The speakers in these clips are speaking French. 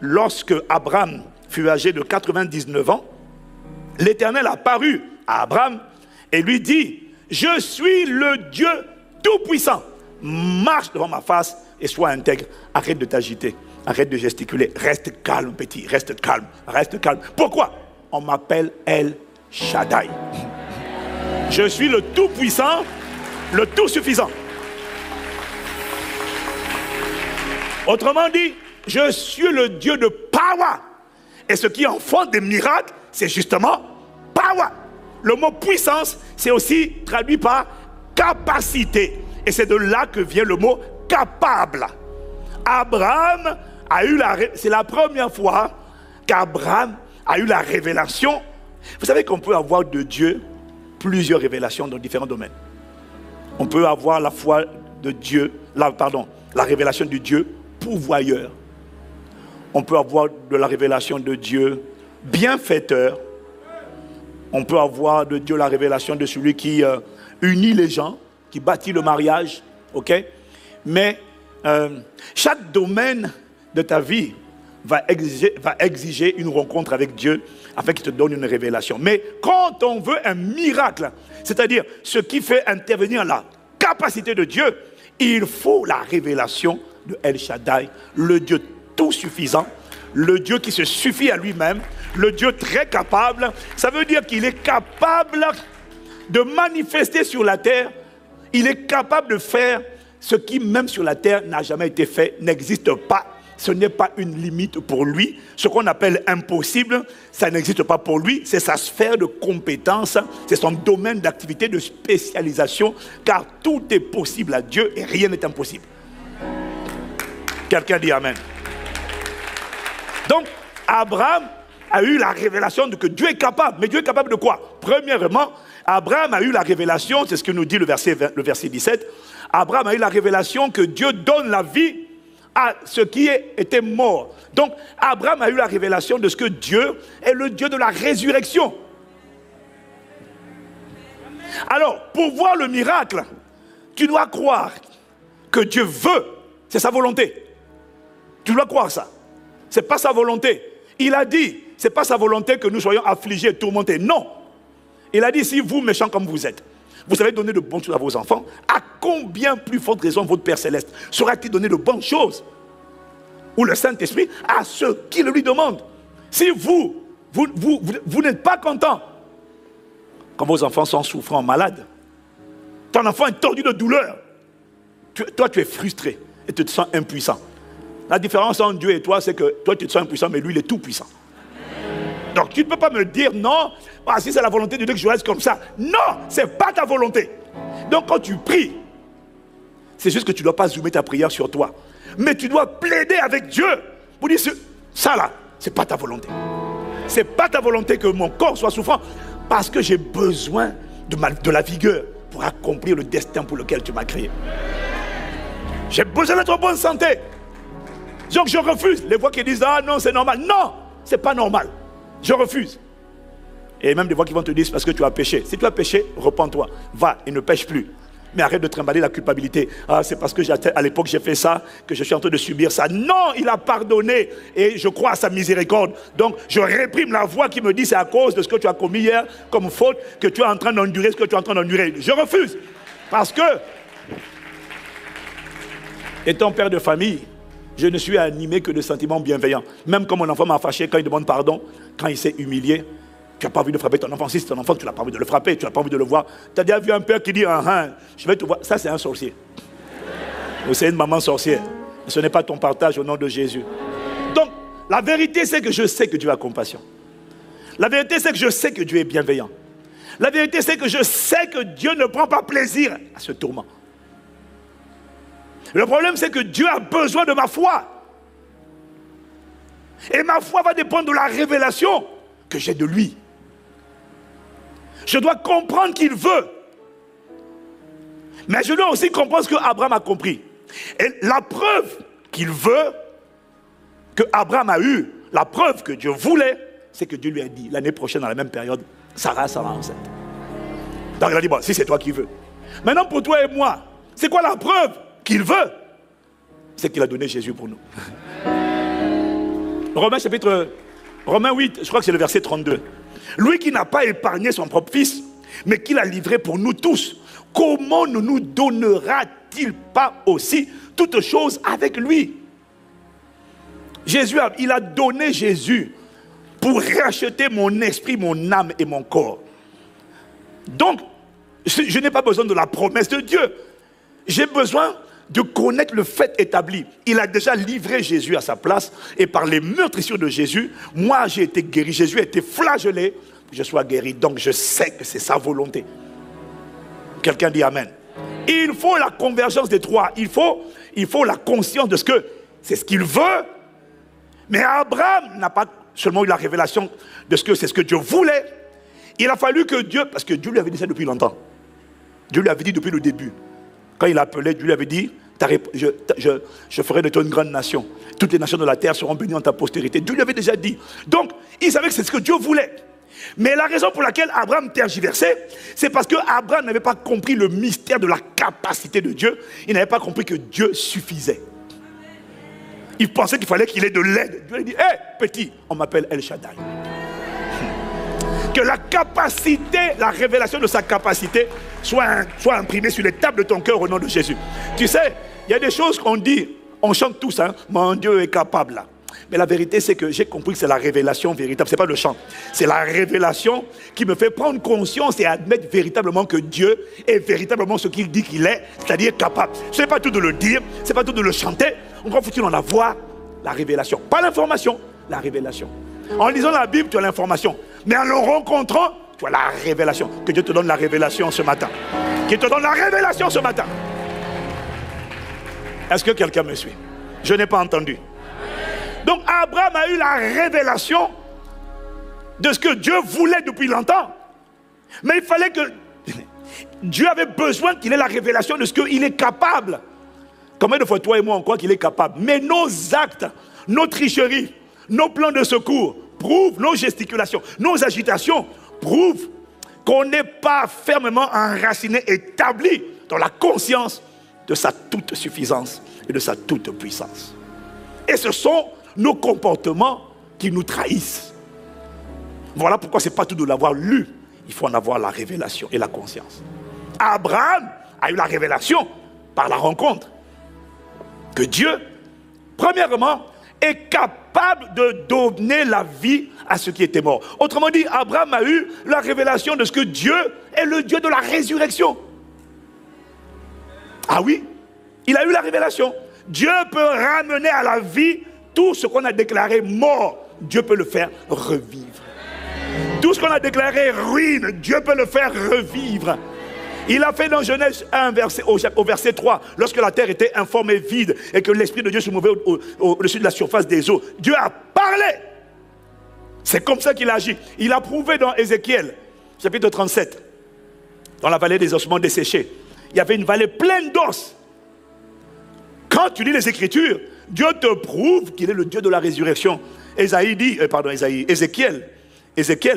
lorsque Abraham fut âgé de 99 ans, l'Éternel apparut à Abraham et lui dit, je suis le Dieu tout-puissant. Marche devant ma face et sois intègre. Arrête de t'agiter, arrête de gesticuler. Reste calme, petit, reste calme, reste calme. Pourquoi? On m'appelle El Shaddai. Je suis le tout-puissant, le tout-suffisant. Autrement dit, je suis le Dieu de power. Et ce qui enfante des miracles, c'est justement power. Le mot puissance, c'est aussi traduit par capacité. Et c'est de là que vient le mot capable. Abraham a eu c'est la première fois qu'Abraham a eu la révélation. Vous savez qu'on peut avoir de Dieu plusieurs révélations dans différents domaines. On peut avoir la foi de Dieu, la révélation de Dieu pourvoyeur. On peut avoir de la révélation de Dieu bienfaiteur. On peut avoir de Dieu la révélation de celui qui unit les gens, qui bâtit le mariage, ok? Mais chaque domaine de ta vie va exiger une rencontre avec Dieu afin qu'il te donne une révélation. Mais quand on veut un miracle, c'est-à-dire ce qui fait intervenir la capacité de Dieu, il faut la révélation de El Shaddai, le Dieu tout suffisant, le Dieu qui se suffit à lui-même, le Dieu très capable. Ça veut dire qu'il est capable de manifester sur la terre. Il est capable de faire ce qui même sur la terre n'a jamais été fait, n'existe pas. Ce n'est pas une limite pour lui. Ce qu'on appelle impossible, ça n'existe pas pour lui. C'est sa sphère de compétence, c'est son domaine d'activité, de spécialisation, car tout est possible à Dieu et rien n'est impossible. Quelqu'un dit Amen. Donc, Abraham a eu la révélation de que Dieu est capable. Mais Dieu est capable de quoi? Premièrement, Abraham a eu la révélation, c'est ce que nous dit le verset 17. Abraham a eu la révélation que Dieu donne la vie à ce qui était mort. Donc, Abraham a eu la révélation de ce que Dieu est le Dieu de la résurrection. Alors, pour voir le miracle, tu dois croire que Dieu veut, c'est sa volonté. Tu dois croire ça. Ce n'est pas sa volonté. Il a dit, ce n'est pas sa volonté que nous soyons affligés et tourmentés. Non. Il a dit, si vous, méchants comme vous êtes, vous savez donner de bonnes choses à vos enfants, à combien plus forte raison votre Père Céleste saura-t-il donner de bonnes choses, ou le Saint-Esprit, à ceux qui le lui demandent. Si vous n'êtes pas content quand vos enfants sont souffrants, malades, ton enfant est tordu de douleur, toi tu es frustré et tu te sens impuissant. La différence entre Dieu et toi, c'est que toi tu te sens impuissant, mais lui il est tout puissant. Donc tu ne peux pas me dire non, si c'est la volonté de Dieu que je reste comme ça. Non, ce n'est pas ta volonté. Donc quand tu pries, c'est juste que tu ne dois pas zoomer ta prière sur toi. Mais tu dois plaider avec Dieu pour dire, ça là, ce n'est pas ta volonté. Ce n'est pas ta volonté que mon corps soit souffrant, parce que j'ai besoin de la vigueur pour accomplir le destin pour lequel tu m'as créé. J'ai besoin d'être en bonne santé. Donc je refuse. Les voix qui disent, ah non, c'est normal. Non, ce n'est pas normal. Je refuse. Et même des voix qui vont te dire, c'est parce que tu as péché. Si tu as péché, repens-toi. Va et ne pêche plus. Mais arrête de trimballer la culpabilité. Ah, c'est parce que à l'époque j'ai fait ça, que je suis en train de subir ça. Non, il a pardonné. Et je crois à sa miséricorde. Donc, je réprime la voix qui me dit, c'est à cause de ce que tu as commis hier comme faute, que tu es en train d'endurer ce que tu es en train d'endurer. Je refuse. Parce que, étant père de famille, je ne suis animé que de sentiments bienveillants. Même quand mon enfant m'a fâché, quand il demande pardon, quand il s'est humilié, tu n'as pas envie de frapper ton enfant. Si c'est ton enfant, tu n'as pas envie de le frapper, tu n'as pas envie de le voir. Tu as déjà vu un père qui dit, je vais te voir. Ça, c'est un sorcier. Ou c'est une maman sorcière. Ce n'est pas ton partage au nom de Jésus. Donc, la vérité, c'est que je sais que Dieu a compassion. La vérité, c'est que je sais que Dieu est bienveillant. La vérité, c'est que je sais que Dieu ne prend pas plaisir à ce tourment. Le problème, c'est que Dieu a besoin de ma foi. Et ma foi va dépendre de la révélation que j'ai de lui. Je dois comprendre qu'il veut. Mais je dois aussi comprendre ce que Abraham a compris. Et la preuve qu'il veut, que Abraham a eu, la preuve que Dieu voulait, c'est que Dieu lui a dit, l'année prochaine, dans la même période, Sarah sera enceinte. Donc il a dit, bon, si c'est toi qui veux. Maintenant, pour toi et moi, c'est quoi la preuve qu'il veut? C'est qu'il a donné Jésus pour nous. Romains 8, je crois que c'est le verset 32. Lui qui n'a pas épargné son propre fils, mais qui l'a livré pour nous tous, comment ne nous donnera-t-il pas aussi toutes choses avec lui? Il a donné Jésus pour racheter mon esprit, mon âme et mon corps. Donc, je n'ai pas besoin de la promesse de Dieu. J'ai besoin de connaître le fait établi. Il a déjà livré Jésus à sa place. Et par les meurtrissures de Jésus, moi j'ai été guéri. Jésus a été flagellé pour que je sois guéri. Donc je sais que c'est sa volonté. Quelqu'un dit Amen. Il faut la convergence des trois. Il faut la conscience de ce que c'est ce qu'il veut. Mais Abraham n'a pas seulement eu la révélation de ce que c'est ce que Dieu voulait. Il a fallu que Dieu, parce que Dieu lui avait dit ça depuis longtemps. Dieu lui avait dit depuis le début. Quand il appelait, Dieu lui avait dit, je ferai de toi une grande nation. Toutes les nations de la terre seront bénies en ta postérité. Dieu lui avait déjà dit. Donc, il savait que c'est ce que Dieu voulait. Mais la raison pour laquelle Abraham tergiversait, c'est parce qu'Abraham n'avait pas compris le mystère de la capacité de Dieu. Il n'avait pas compris que Dieu suffisait. Il pensait qu'il fallait qu'il ait de l'aide. Dieu lui a dit, hé, petit, on m'appelle El Shaddai. Que la capacité, la révélation de sa capacité soit imprimée sur les tables de ton cœur au nom de Jésus. Tu sais, il y a des choses qu'on dit, on chante tous, hein, mon Dieu est capable là. Mais la vérité, c'est que j'ai compris que c'est la révélation véritable. Ce n'est pas le chant. C'est la révélation qui me fait prendre conscience et admettre véritablement que Dieu est véritablement ce qu'il dit qu'il est, c'est-à-dire capable. Ce n'est pas tout de le dire, ce n'est pas tout de le chanter. Encore faut-il en avoir la révélation. Pas l'information, la révélation. En lisant la Bible, tu as l'information. Mais en le rencontrant, tu as la révélation. Que Dieu te donne la révélation ce matin. Qu'il te donne la révélation ce matin. Est-ce que quelqu'un me suit? Je n'ai pas entendu. Donc Abraham a eu la révélation de ce que Dieu voulait depuis longtemps. Mais il fallait que... Dieu avait besoin qu'il ait la révélation de ce qu'il est capable. Combien de fois toi et moi on croit qu'il est capable? Mais nos actes, nos tricheries, nos plans de secours prouvent, nos gesticulations, nos agitations prouvent qu'on n'est pas fermement enraciné, établi dans la conscience de sa toute suffisance et de sa toute puissance. Et ce sont nos comportements qui nous trahissent. Voilà pourquoi ce n'est pas tout de l'avoir lu. Il faut en avoir la révélation et la conscience. Abraham a eu la révélation par la rencontre. Que Dieu, premièrement, est capable de donner la vie à ceux qui étaient morts. Autrement dit, Abraham a eu la révélation de ce que Dieu est le Dieu de la résurrection. Ah oui, il a eu la révélation. Dieu peut ramener à la vie tout ce qu'on a déclaré mort. Dieu peut le faire revivre. Tout ce qu'on a déclaré ruine, Dieu peut le faire revivre. Il a fait dans Genèse 1, au verset 3, lorsque la terre était informe et vide et que l'Esprit de Dieu se mouvait au-dessus de la surface des eaux. Dieu a parlé. C'est comme ça qu'il a agi. Il a prouvé dans Ézéchiel, chapitre 37, dans la vallée des ossements desséchés. Il y avait une vallée pleine d'os. Quand tu lis les Écritures, Dieu te prouve qu'il est le Dieu de la résurrection. Ézéchiel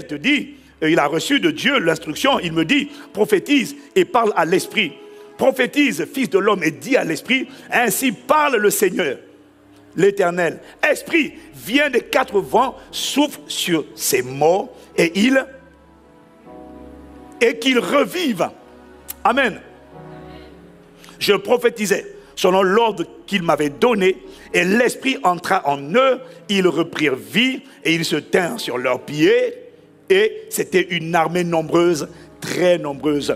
te dit, il a reçu de Dieu l'instruction, il me dit, prophétise et parle à l'Esprit. Prophétise, fils de l'homme, et dis à l'Esprit, ainsi parle le Seigneur, l'Éternel. Esprit, viens des quatre vents, souffle sur ces morts, et qu'ils revivent. Amen. Je prophétisais selon l'ordre qu'il m'avait donné, et l'Esprit entra en eux, ils reprirent vie, et ils se tinrent sur leurs pieds, et c'était une armée nombreuse, très nombreuse.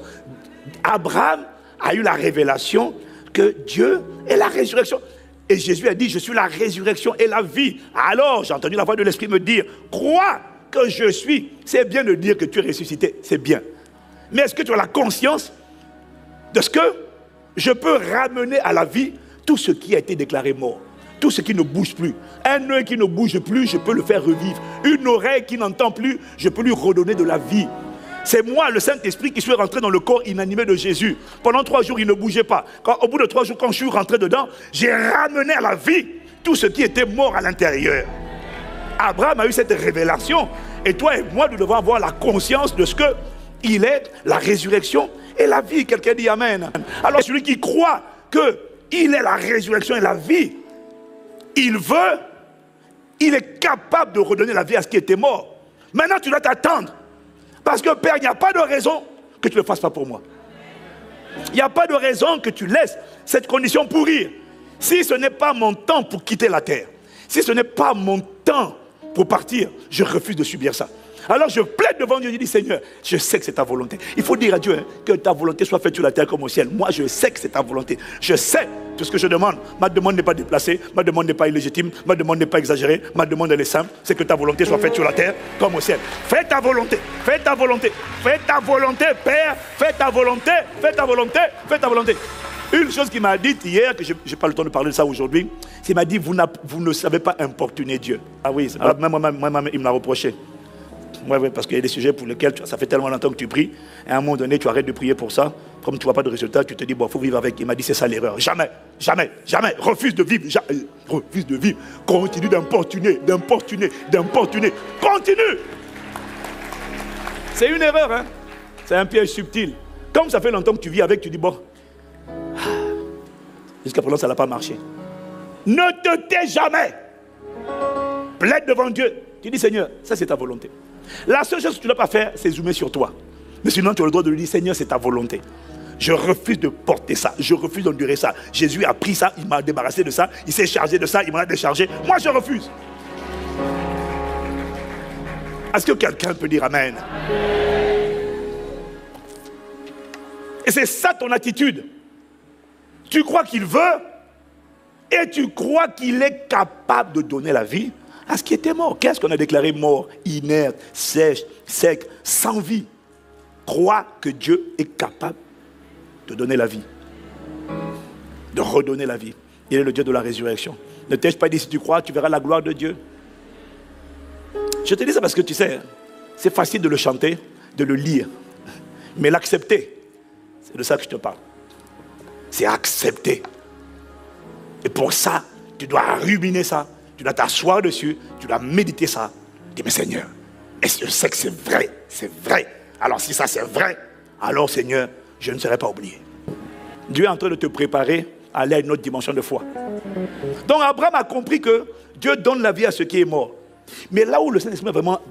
Abraham a eu la révélation que Dieu est la résurrection. Et Jésus a dit, je suis la résurrection et la vie. Alors, j'ai entendu la voix de l'Esprit me dire, crois que je suis. C'est bien de dire que tu es ressuscité, c'est bien. Mais est-ce que tu as la conscience de ce que je peux ramener à la vie tout ce qui a été déclaré mort? Tout ce qui ne bouge plus. Un œil qui ne bouge plus, je peux le faire revivre. Une oreille qui n'entend plus, je peux lui redonner de la vie. C'est moi, le Saint-Esprit, qui suis rentré dans le corps inanimé de Jésus. Pendant 3 jours, il ne bougeait pas. Au bout de 3 jours, quand je suis rentré dedans, j'ai ramené à la vie tout ce qui était mort à l'intérieur. Abraham a eu cette révélation. Et toi et moi, nous devons avoir la conscience de ce qu'il est, la résurrection et la vie. Quelqu'un dit Amen. Alors celui qui croit qu'il est la résurrection et la vie, il veut Il est capable de redonner la vie à ce qui était mort. Maintenant, tu dois t'attendre. Parce que Père, il n'y a pas de raison que tu ne le fasses pas pour moi. Il n'y a pas de raison que tu laisses cette condition pourrir. Si ce n'est pas mon temps pour quitter la terre, si ce n'est pas mon temps pour partir, je refuse de subir ça. Alors je plaide devant Dieu, je dis Seigneur, je sais que c'est ta volonté. Il faut dire à Dieu que ta volonté soit faite sur la terre comme au ciel. Moi je sais que c'est ta volonté. Je sais tout ce que je demande. Ma demande n'est pas déplacée, ma demande n'est pas illégitime, ma demande n'est pas exagérée, ma demande elle est simple, c'est que ta volonté soit faite sur la terre comme au ciel. Fais ta volonté, fais ta volonté, fais ta volonté Père, fais ta volonté, fais ta volonté, fais ta volonté. Une chose qu'il m'a dit hier, que je n'ai pas le temps de parler de ça aujourd'hui, c'est qu'il m'a dit vous ne savez pas importuner Dieu. Ah oui, même il me l'a reproché. Oui, parce qu'il y a des sujets pour lesquels ça fait tellement longtemps que tu pries, et à un moment donné, tu arrêtes de prier pour ça. Comme tu ne vois pas de résultat, tu te dis, bon, il faut vivre avec. Il m'a dit, c'est ça l'erreur. Jamais, jamais, jamais. Refuse de vivre. Refuse de vivre. Continue d'importuner, d'importuner, d'importuner. Continue. C'est une erreur, hein. C'est un piège subtil. Comme ça fait longtemps que tu vis avec, tu dis, bon, jusqu'à présent, ça n'a pas marché. Ne te tais jamais. Plaide devant Dieu. Tu dis, Seigneur, ça c'est ta volonté. La seule chose que tu ne dois pas faire, c'est zoomer sur toi. Mais sinon, tu as le droit de lui dire, Seigneur, c'est ta volonté. Je refuse de porter ça. Je refuse d'endurer ça. Jésus a pris ça, il m'a débarrassé de ça. Il s'est chargé de ça, il m'en a déchargé. Moi, je refuse. Est-ce que quelqu'un peut dire Amen? Et c'est ça ton attitude. Tu crois qu'il veut et tu crois qu'il est capable de donner la vie à ce qui était mort. Qu'est-ce qu'on a déclaré mort? Inerte, sèche, sec, sans vie. Crois que Dieu est capable de donner la vie, de redonner la vie. Il est le Dieu de la résurrection. Ne t'ai-je pas dit, si tu crois, tu verras la gloire de Dieu. Je te dis ça parce que tu sais, c'est facile de le chanter, de le lire. Mais l'accepter, c'est de ça que je te parle. C'est accepter. Et pour ça, tu dois ruminer ça. Tu dois t'asseoir dessus, tu dois méditer ça. Dis, mais Seigneur, est-ce que je sais que c'est vrai? C'est vrai. Alors si ça c'est vrai, alors Seigneur, je ne serai pas oublié. Dieu est en train de te préparer à aller à une autre dimension de foi. Donc Abraham a compris que Dieu donne la vie à ce qui est mort. Mais là où le Saint-Esprit a vraiment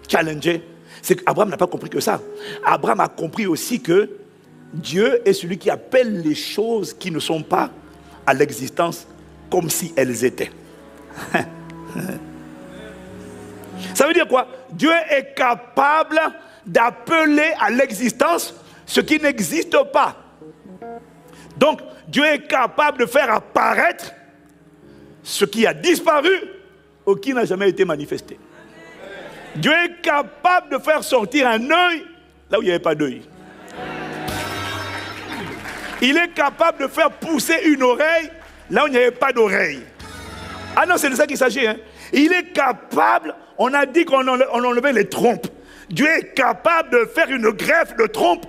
challengé, c'est qu'Abraham n'a pas compris que ça. Abraham a compris aussi que Dieu est celui qui appelle les choses qui ne sont pas à l'existence comme si elles étaient. Ça veut dire quoi? Dieu est capable d'appeler à l'existence ce qui n'existe pas. Donc, Dieu est capable de faire apparaître ce qui a disparu ou qui n'a jamais été manifesté. Dieu est capable de faire sortir un œil là où il n'y avait pas d'œil. Il est capable de faire pousser une oreille là où il n'y avait pas d'oreille. Ah non, c'est de ça qu'il s'agit. Hein. Il est capable, on a dit qu'on enlevait les trompes. Dieu est capable de faire une greffe de trompes.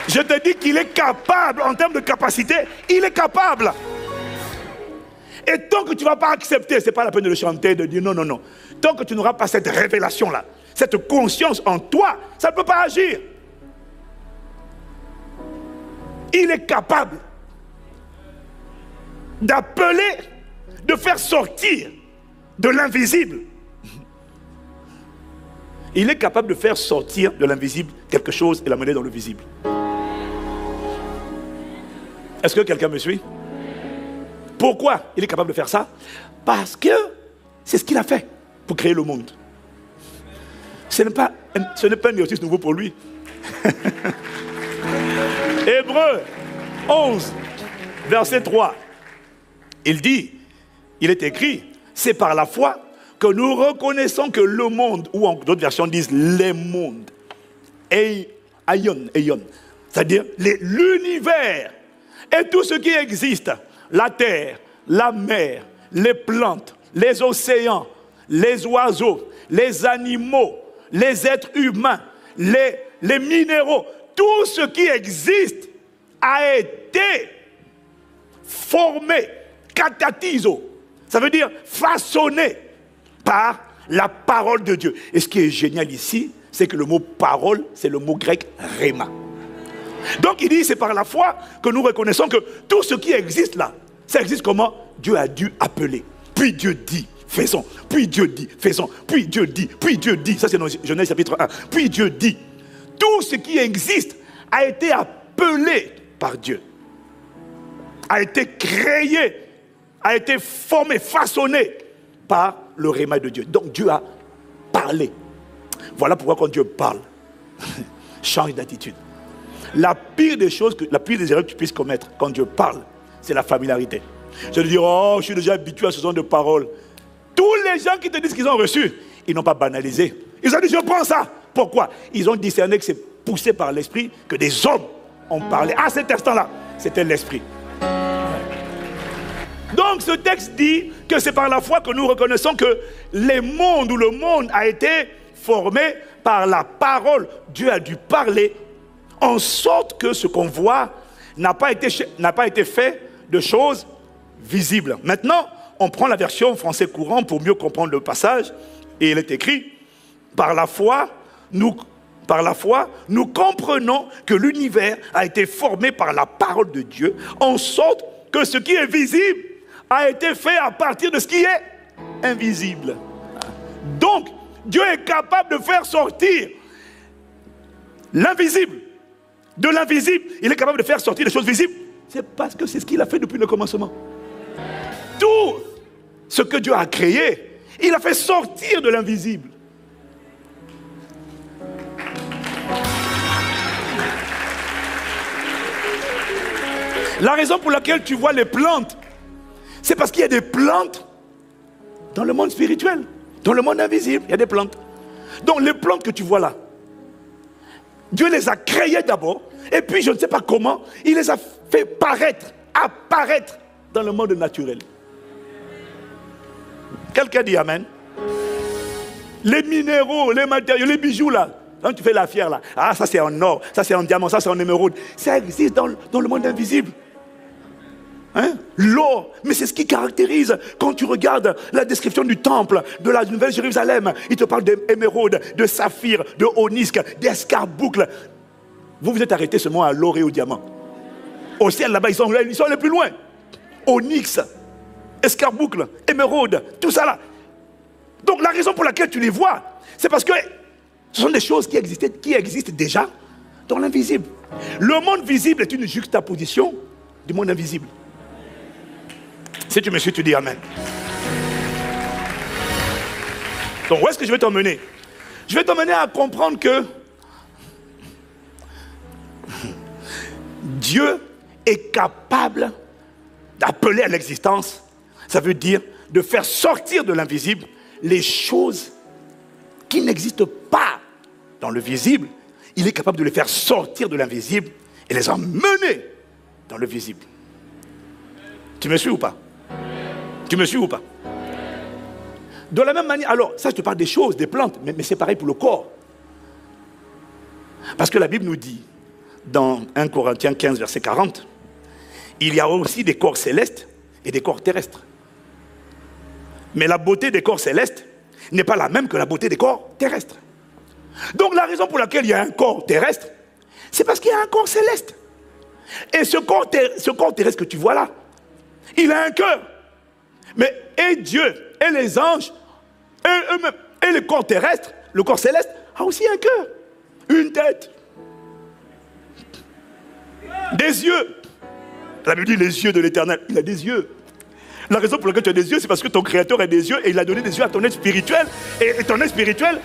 Je te dis qu'il est capable, en termes de capacité, il est capable. Et tant que tu ne vas pas accepter, ce n'est pas la peine de le chanter, de dire non, non, non. Tant que tu n'auras pas cette révélation-là, cette conscience en toi, ça ne peut pas agir. Il est capable d'appeler, de faire sortir de l'invisible. Il est capable de faire sortir de l'invisible quelque chose et l'amener dans le visible. Est-ce que quelqu'un me suit? Pourquoi il est capable de faire ça? Parce que c'est ce qu'il a fait pour créer le monde. Ce n'est pas un exercice nouveau pour lui. Hébreux 11, verset 3. Il dit, il est écrit, c'est par la foi que nous reconnaissons que le monde, ou en d'autres versions disent les mondes, aion, c'est-à-dire l'univers et tout ce qui existe, la terre, la mer, les plantes, les océans, les oiseaux, les animaux, les êtres humains, les minéraux, tout ce qui existe a été formé, catatizo, ça veut dire façonné par la parole de Dieu. Et ce qui est génial ici, c'est que le mot parole, c'est le mot grec rhéma. Donc il dit, c'est par la foi que nous reconnaissons que tout ce qui existe là, ça existe comment? Dieu a dû appeler. Puis Dieu dit, faisons. Puis Dieu dit, faisons. Puis Dieu dit, puis Dieu dit. Ça c'est dans Genèse chapitre 1. Puis Dieu dit. Tout ce qui existe a été appelé par Dieu. A été créé, a été formé, façonné par le réma de Dieu. Donc Dieu a parlé. Voilà pourquoi quand Dieu parle, change d'attitude. La pire des choses, la pire des erreurs que tu puisses commettre quand Dieu parle, c'est la familiarité. C'est de dire, oh, je suis déjà habitué à ce genre de paroles. Tous les gens qui te disent qu'ils ont reçu, ils n'ont pas banalisé. Ils ont dit, je prends ça. Pourquoi? Ils ont discerné que c'est poussé par l'esprit que des hommes ont parlé. À cet instant-là, c'était l'esprit. Donc ce texte dit que c'est par la foi que nous reconnaissons que le monde a été formé par la parole. Dieu a dû parler en sorte que ce qu'on voit n'a pas été fait de choses visibles. Maintenant, on prend la version français courant pour mieux comprendre le passage. Et il est écrit, par la foi, nous comprenons que l'univers a été formé par la parole de Dieu, en sorte que ce qui est visible a été fait à partir de ce qui est invisible. Donc, Dieu est capable de faire sortir l'invisible de l'invisible. Il est capable de faire sortir les choses visibles. C'est parce que c'est ce qu'il a fait depuis le commencement. Tout ce que Dieu a créé, il a fait sortir de l'invisible. La raison pour laquelle tu vois les plantes, c'est parce qu'il y a des plantes dans le monde spirituel, dans le monde invisible, il y a des plantes. Donc les plantes que tu vois là, Dieu les a créées d'abord, et puis je ne sais pas comment, il les a fait apparaître dans le monde naturel. Quelqu'un dit Amen. Les minéraux, les matériaux, les bijoux là, quand tu fais la fière là, ah ça c'est en or, ça c'est en diamant, ça c'est en émeraude, ça existe dans le monde invisible. Hein? L'or, mais c'est ce qui caractérise quand tu regardes la description du temple de la Nouvelle Jérusalem. Il te parle d'émeraude, de saphir, de onyx, d'escarboucle. Vous vous êtes arrêté seulement à l'or et au diamant. Au ciel là-bas, ils sont allés plus loin. Onyx, escarboucle, émeraude, tout ça là. Donc la raison pour laquelle tu les vois, c'est parce que ce sont des choses qui existent déjà dans l'invisible. Le monde visible est une juxtaposition du monde invisible. Si tu me suis, tu dis Amen. Donc où est-ce que je vais t'emmener? Je vais t'emmener à comprendre que Dieu est capable d'appeler à l'existence. Ça veut dire de faire sortir de l'invisible les choses qui n'existent pas dans le visible. Il est capable de les faire sortir de l'invisible et les emmener dans le visible. Tu me suis ou pas? Tu me suis ou pas? De la même manière, alors, ça je te parle des choses, des plantes, mais c'est pareil pour le corps. Parce que la Bible nous dit, dans 1 Corinthiens 15, verset 40, il y a aussi des corps célestes et des corps terrestres. Mais la beauté des corps célestes n'est pas la même que la beauté des corps terrestres. Donc la raison pour laquelle il y a un corps terrestre, c'est parce qu'il y a un corps céleste. Et ce corps terrestre que tu vois là, il a un cœur. Mais et Dieu, et les anges, et eux-mêmes, et le corps terrestre, le corps céleste, a aussi un cœur, une tête, des yeux. La Bible dit les yeux de l'Éternel, il a des yeux. La raison pour laquelle tu as des yeux, c'est parce que ton Créateur a des yeux et il a donné des yeux à ton être spirituel. Et ton être spirituel,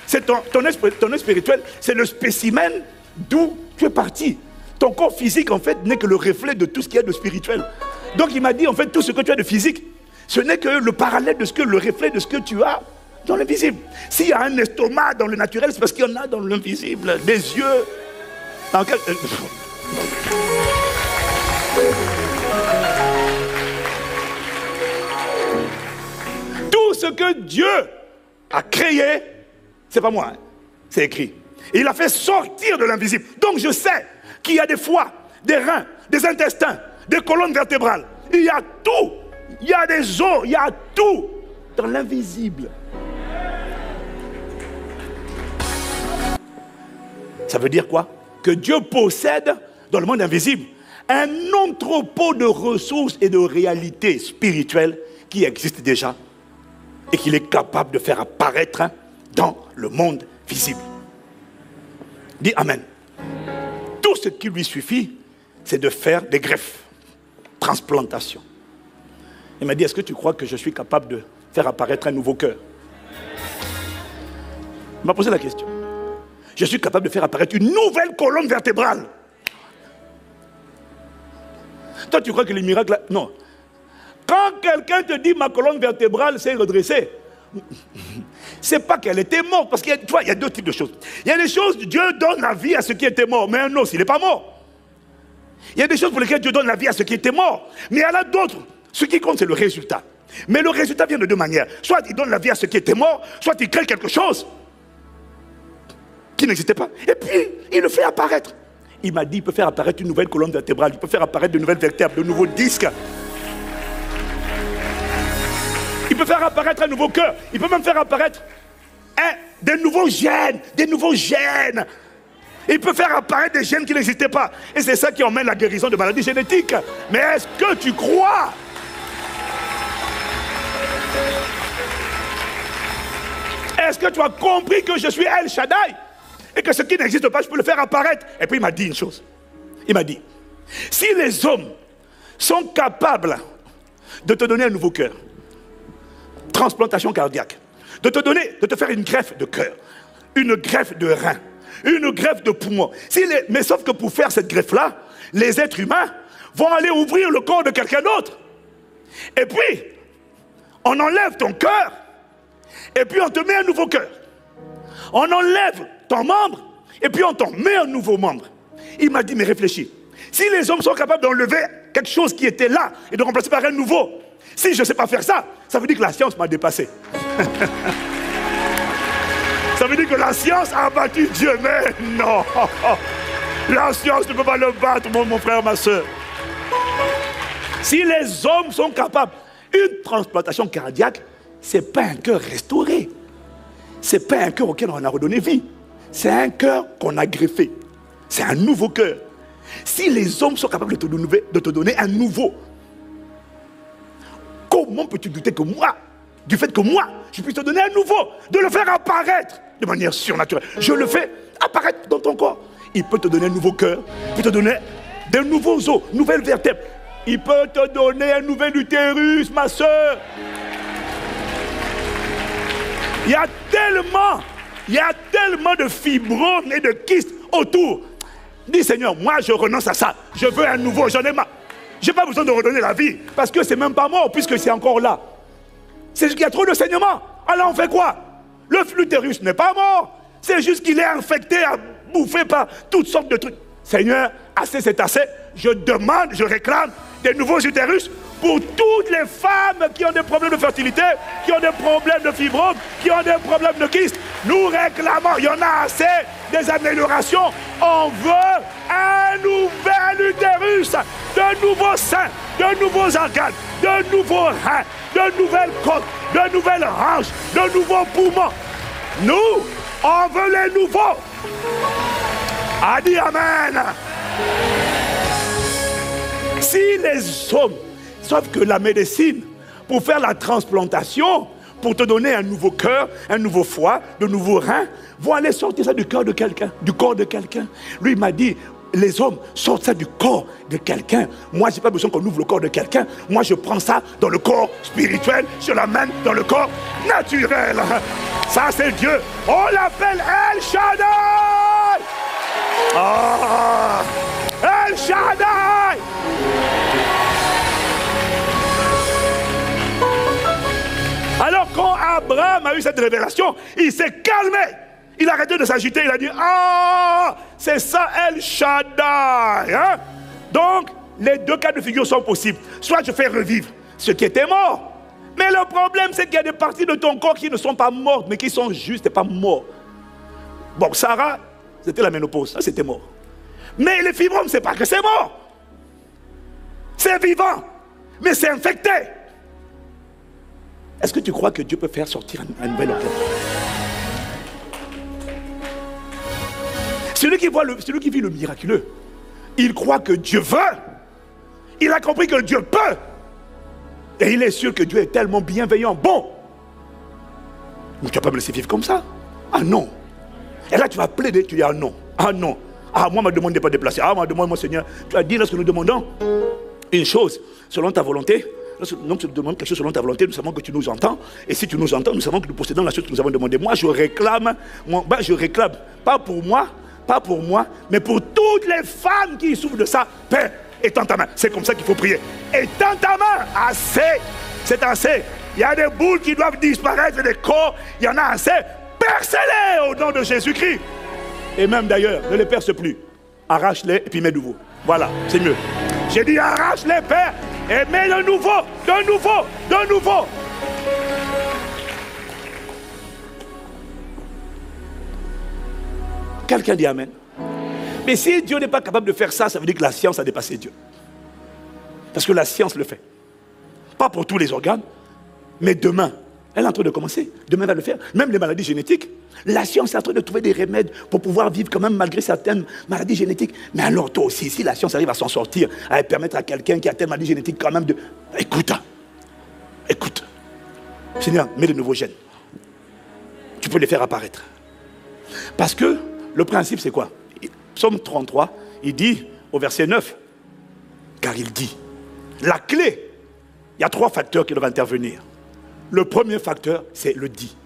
c'est ton être spirituel, c'est le spécimen d'où tu es parti. Ton corps physique, en fait, n'est que le reflet de tout ce qu'il y a de spirituel. Donc il m'a dit, en fait, tout ce que tu as de physique, ce n'est que le parallèle de le reflet de ce que tu as dans l'invisible. S'il y a un estomac dans le naturel, c'est parce qu'il y en a dans l'invisible. Des yeux. Tout ce que Dieu a créé, c'est pas moi, hein, c'est écrit. Et il a fait sortir de l'invisible. Donc je sais qu'il y a des foies, des reins, des intestins, des colonnes vertébrales. Il y a tout. Il y a des os, il y a tout dans l'invisible. Ça veut dire quoi? Que Dieu possède dans le monde invisible un entrepôt de ressources et de réalités spirituelles qui existent déjà et qu'il est capable de faire apparaître dans le monde visible. Dis Amen. Tout ce qui lui suffit, c'est de faire des greffes, transplantation. Il m'a dit, est-ce que tu crois que je suis capable de faire apparaître un nouveau cœur? Il m'a posé la question. Je suis capable de faire apparaître une nouvelle colonne vertébrale. Toi, tu crois que les miracles... Non. Quand quelqu'un te dit ma colonne vertébrale s'est redressée, c'est pas qu'elle était morte, parce qu'il y a, tu vois, il y a deux types de choses. Il y a des choses, Dieu donne la vie à ceux qui étaient morts, mais un os, il n'est pas mort. Il y a des choses pour lesquelles Dieu donne la vie à ceux qui étaient morts, mais il y en a d'autres. Ce qui compte, c'est le résultat. Mais le résultat vient de deux manières. Soit il donne la vie à ceux qui étaient morts, soit il crée quelque chose qui n'existait pas. Et puis, il le fait apparaître. Il m'a dit, il peut faire apparaître une nouvelle colonne vertébrale, il peut faire apparaître de nouvelles vertèbres, de nouveaux disques. Il peut faire apparaître un nouveau cœur. Il peut même faire apparaître des nouveaux gènes, Il peut faire apparaître des gènes qui n'existaient pas. Et c'est ça qui emmène la guérison de maladies génétiques. Mais est-ce que tu crois? Est-ce que tu as compris que je suis El Shaddai? Et que ce qui n'existe pas, je peux le faire apparaître. Et puis il m'a dit une chose. Il m'a dit, si les hommes sont capables de te donner un nouveau cœur, transplantation cardiaque, de te faire une greffe de cœur, une greffe de rein, une greffe de poumon. Mais sauf que pour faire cette greffe-là, les êtres humains vont aller ouvrir le corps de quelqu'un d'autre. Et puis, on enlève ton cœur, et puis on te met un nouveau cœur. On enlève ton membre, et puis on t'en met un nouveau membre. Il m'a dit, mais réfléchis. Si les hommes sont capables d'enlever quelque chose qui était là, et de remplacer par un nouveau, si je ne sais pas faire ça, ça veut dire que la science m'a dépassé. Ça veut dire que la science a battu Dieu. Mais non, la science ne peut pas le battre, mon frère, ma soeur. Si les hommes sont capables, une transplantation cardiaque, ce n'est pas un cœur restauré. Ce n'est pas un cœur auquel on a redonné vie. C'est un cœur qu'on a greffé. C'est un nouveau cœur. Si les hommes sont capables de te donner un nouveau, comment peux-tu douter que moi, du fait que moi, je puisse te donner un nouveau, de le faire apparaître de manière surnaturelle? Je le fais apparaître dans ton corps. Il peut te donner un nouveau cœur, il peut te donner de nouveaux os, nouvelles vertèbres. Il peut te donner un nouvel utérus, ma soeur. Il y a tellement de fibromes et de kystes autour. Dis Seigneur, moi je renonce à ça. Je veux un nouveau, j'en ai marre. Je n'ai pas besoin de redonner la vie, parce que c'est même pas mort, puisque c'est encore là. C'est juste qu'il y a trop de saignements. Alors on fait quoi? L'utérus n'est pas mort. C'est juste qu'il est infecté, bouffé par toutes sortes de trucs. Seigneur, assez c'est assez. Je demande, je réclame des nouveaux utérus pour toutes les femmes qui ont des problèmes de fertilité, qui ont des problèmes de fibromes, qui ont des problèmes de kystes. Nous réclamons, il y en a assez, des améliorations. On veut un nouvel utérus, de nouveaux seins, de nouveaux organes, de nouveaux reins, de nouvelles côtes, de nouvelles hanches, de nouveaux poumons. Nous, on veut les nouveaux. A dit Amen. Si les hommes, sauf que la médecine, pour faire la transplantation, pour te donner un nouveau cœur, un nouveau foie, de nouveaux reins, vont aller sortir ça du cœur de quelqu'un, du corps de quelqu'un. Lui, il m'a dit, les hommes sortent ça du corps de quelqu'un. Moi, je n'ai pas besoin qu'on ouvre le corps de quelqu'un. Moi, je prends ça dans le corps spirituel, je l'amène dans le corps naturel. Ça, c'est Dieu. On l'appelle El Shaddai. Ah, El Shaddai. Alors quand Abraham a eu cette révélation, il s'est calmé. Il a arrêté de s'agiter, il a dit, ah, c'est ça El Shaddai. Hein? Donc, les deux cas de figure sont possibles. Soit je fais revivre ce qui était mort. Mais le problème, c'est qu'il y a des parties de ton corps qui ne sont pas mortes, mais qui sont juste et pas mortes. Bon, Sarah, c'était la ménopause, ça c'était mort. Mais les fibromes, c'est pas que c'est mort. C'est vivant, mais c'est infecté. Est-ce que tu crois que Dieu peut faire sortir un nouvel organe? Celui celui qui vit le miraculeux, il croit que Dieu veut. Il a compris que Dieu peut. Et il est sûr que Dieu est tellement bienveillant, bon. Mais tu ne vas pas me laisser vivre comme ça. Ah non. Et là tu vas plaider, tu dis ah non. Ah non. Ah moi, ma demande n'est pas déplacée. Ah ma demande, mon Seigneur. Tu as dit lorsque nous demandons une chose selon ta volonté. Lorsque nous demandons quelque chose selon ta volonté, nous savons que tu nous entends. Et si tu nous entends, nous savons que nous possédons la chose que nous avons demandé. Moi, je réclame, pas pour moi, mais pour toutes les femmes qui souffrent de ça. Père, étends ta main. C'est comme ça qu'il faut prier. Étends ta main. Assez. C'est assez. Il y a des boules qui doivent disparaître, des corps. Il y en a assez. Percez-les au nom de Jésus-Christ. Et même d'ailleurs, ne les perce plus. Arrache-les et puis mets de nouveau. Voilà, c'est mieux. J'ai dit arrache-les, Père, et mets de nouveau. Quelqu'un dit amen. Mais si Dieu n'est pas capable de faire ça, ça veut dire que la science a dépassé Dieu. Parce que la science le fait. Pas pour tous les organes, mais demain. Elle est en train de commencer. Demain, elle va le faire. Même les maladies génétiques. La science est en train de trouver des remèdes pour pouvoir vivre quand même malgré certaines maladies génétiques. Mais alors toi aussi, si la science arrive à s'en sortir, à permettre à quelqu'un qui a telle maladie génétique quand même de... Écoute. Seigneur, mets de nouveaux gènes. Tu peux les faire apparaître. Parce que le principe, c'est quoi? Psaume 33, il dit au verset 9, car il dit, la clé, il y a 3 facteurs qui doivent intervenir. Le premier facteur, c'est le dit,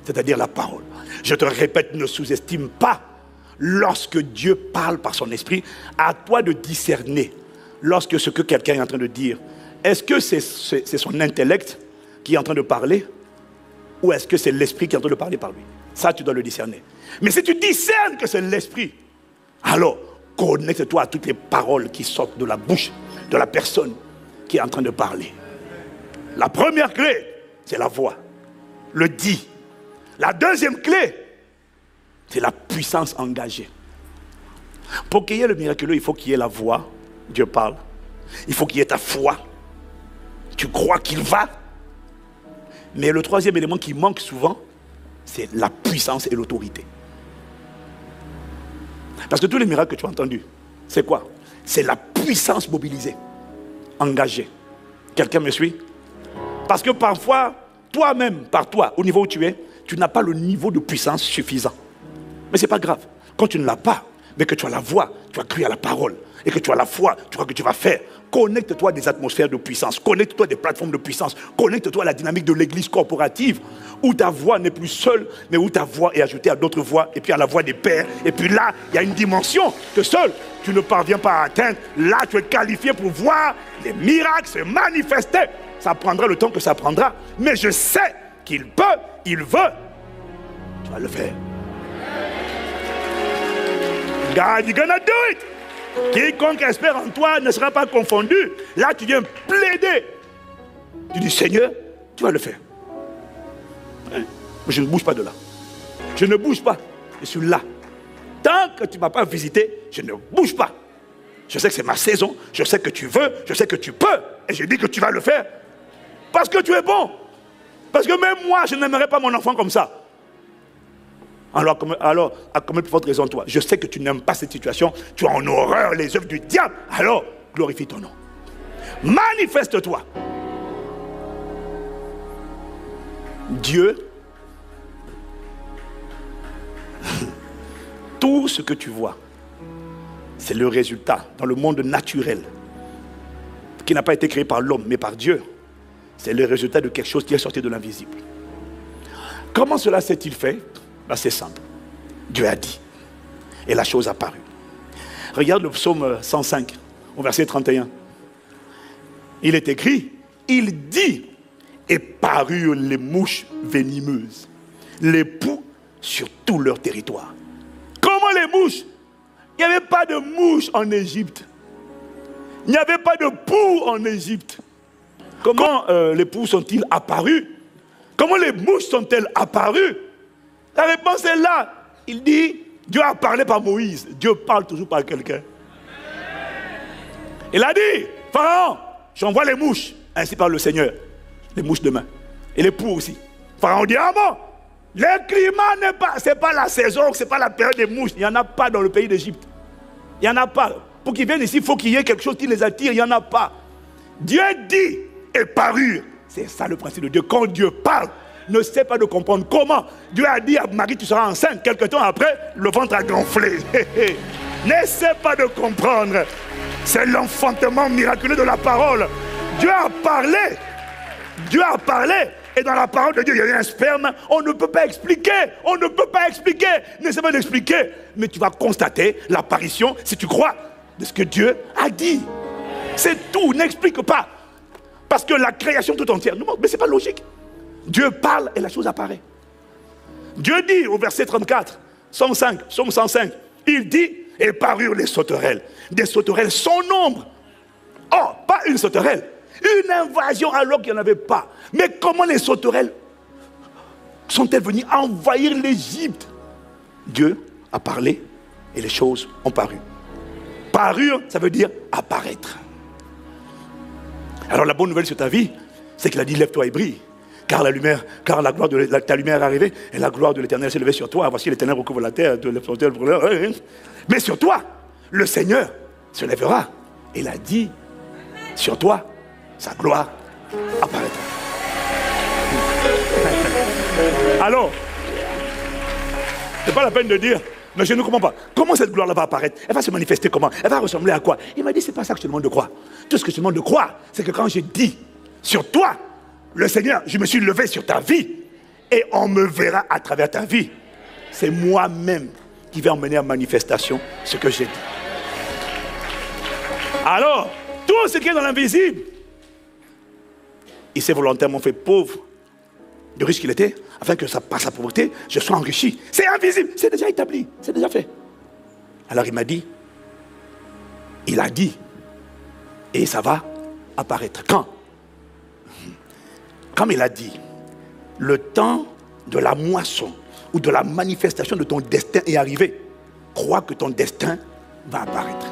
c'est-à-dire la parole. Je te répète, ne sous-estime pas lorsque Dieu parle par son esprit, à toi de discerner lorsque ce que quelqu'un est en train de dire, est-ce que c'est son intellect qui est en train de parler ou est-ce que c'est l'esprit qui est en train de parler par lui? Ça, tu dois le discerner. Mais si tu discernes que c'est l'esprit, alors connecte-toi à toutes les paroles qui sortent de la bouche de la personne qui est en train de parler. La première clé, c'est la voix, le dit. La deuxième clé, c'est la puissance engagée. Pour qu'il y ait le miraculeux, il faut qu'il y ait la voix, Dieu parle. Il faut qu'il y ait ta foi. Tu crois qu'il va. Mais le troisième élément qui manque souvent, c'est la puissance et l'autorité. Parce que tous les miracles que tu as entendus, c'est quoi? C'est la puissance mobilisée, engagée. Quelqu'un me suit? Parce que parfois, toi-même, par toi, au niveau où tu es, tu n'as pas le niveau de puissance suffisant. Mais ce n'est pas grave. Quand tu ne l'as pas, mais que tu as la voix, tu as cru à la parole, et que tu as la foi, tu crois que tu vas faire. Connecte-toi à des atmosphères de puissance, connecte-toi à des plateformes de puissance, connecte-toi à la dynamique de l'église corporative, où ta voix n'est plus seule, mais où ta voix est ajoutée à d'autres voix, et puis à la voix des pères. Et puis là, il y a une dimension que seul tu ne parviens pas à atteindre. Là, tu es qualifié pour voir les miracles se manifester. Ça prendra le temps que ça prendra. Mais je sais qu'il peut, il veut. Tu vas le faire. God, you're gonna do it. Quiconque espère en toi ne sera pas confondu. Là, tu viens plaider. Tu dis, Seigneur, tu vas le faire. Hein? Mais je ne bouge pas de là. Je ne bouge pas. Je suis là. Tant que tu ne m'as pas visité, je ne bouge pas. Je sais que c'est ma saison. Je sais que tu veux. Je sais que tu peux. Et je dis que tu vas le faire. Parce que tu es bon. Parce que même moi, je n'aimerais pas mon enfant comme ça. Alors, à combien de forte raison toi? Je sais que tu n'aimes pas cette situation. Tu as en horreur les œuvres du diable. Alors, glorifie ton nom. Manifeste-toi. Dieu, tout ce que tu vois, c'est le résultat dans le monde naturel qui n'a pas été créé par l'homme, mais par Dieu. C'est le résultat de quelque chose qui est sorti de l'invisible. Comment cela s'est-il fait? Ben, c'est simple. Dieu a dit. Et la chose a paru. Regarde le psaume 105, au verset 31. Il est écrit, il dit, et parurent les mouches venimeuses, les poux sur tout leur territoire. Comment les mouches? Il n'y avait pas de mouches en Égypte. Il n'y avait pas de poux en Égypte. Comment les poux sont-ils apparus? Comment les mouches sont-elles apparues? La réponse est là. Il dit, Dieu a parlé par Moïse. Dieu parle toujours par quelqu'un. Il a dit, Pharaon, j'envoie les mouches. Ainsi parle le Seigneur. Les mouches demain. Et les poux aussi. Pharaon dit, ah bon? Le climat n'est pas, c'est pas la saison, c'est pas la période des mouches. Il n'y en a pas dans le pays d'Égypte. Il n'y en a pas. Pour qu'ils viennent ici, il faut qu'il y ait quelque chose qui les attire. Il n'y en a pas. Dieu dit et parure. C'est ça le principe de Dieu. Quand Dieu parle, ne sait pas de comprendre comment. Dieu a dit à Marie, tu seras enceinte. Quelque temps après, le ventre a gonflé. N'essaie pas de comprendre. C'est l'enfantement miraculeux de la parole. Dieu a parlé. Dieu a parlé. Et dans la parole de Dieu, il y a eu un sperme. On ne peut pas expliquer. On ne peut pas expliquer. N'essaie pas d'expliquer. Mais tu vas constater l'apparition, si tu crois, de ce que Dieu a dit. C'est tout. N'explique pas. Parce que la création tout entière, mais ce n'est pas logique. Dieu parle et la chose apparaît. Dieu dit au verset 34, Psaume 105, il dit, et parurent les sauterelles. Des sauterelles sans nombre. Oh, pas une sauterelle. Une invasion alors qu'il n'y en avait pas. Mais comment les sauterelles sont-elles venues envahir l'Égypte? Dieu a parlé et les choses ont paru. Parure, ça veut dire apparaître. Alors la bonne nouvelle sur ta vie, c'est qu'il a dit lève-toi et brille. Car la gloire de ta lumière est arrivée et la gloire de l'Éternel s'est levée sur toi. Voici l'Éternel recouvre la terre de l'Éternel. Mais sur toi, le Seigneur se lèvera. Et il a dit, sur toi, sa gloire apparaîtra. Alors, c'est pas la peine de dire, mais je ne comprends pas. Comment cette gloire-là va apparaître? Elle va se manifester comment? Elle va ressembler à quoi? Il m'a dit, c'est pas ça que je te demande de croire. Tout ce que je te demande de croire, c'est que quand j'ai dit, sur toi, le Seigneur, je me suis levé sur ta vie et on me verra à travers ta vie. C'est moi-même qui vais emmener en manifestation ce que j'ai dit. Alors, tout ce qui est dans l'invisible, il s'est volontairement fait pauvre de riche qu'il était, afin que par sa pauvreté, je sois enrichi. C'est invisible, c'est déjà établi, c'est déjà fait. Alors il m'a dit, il a dit, et ça va apparaître. Quand? Comme il a dit, le temps de la moisson ou de la manifestation de ton destin est arrivé. Crois que ton destin va apparaître.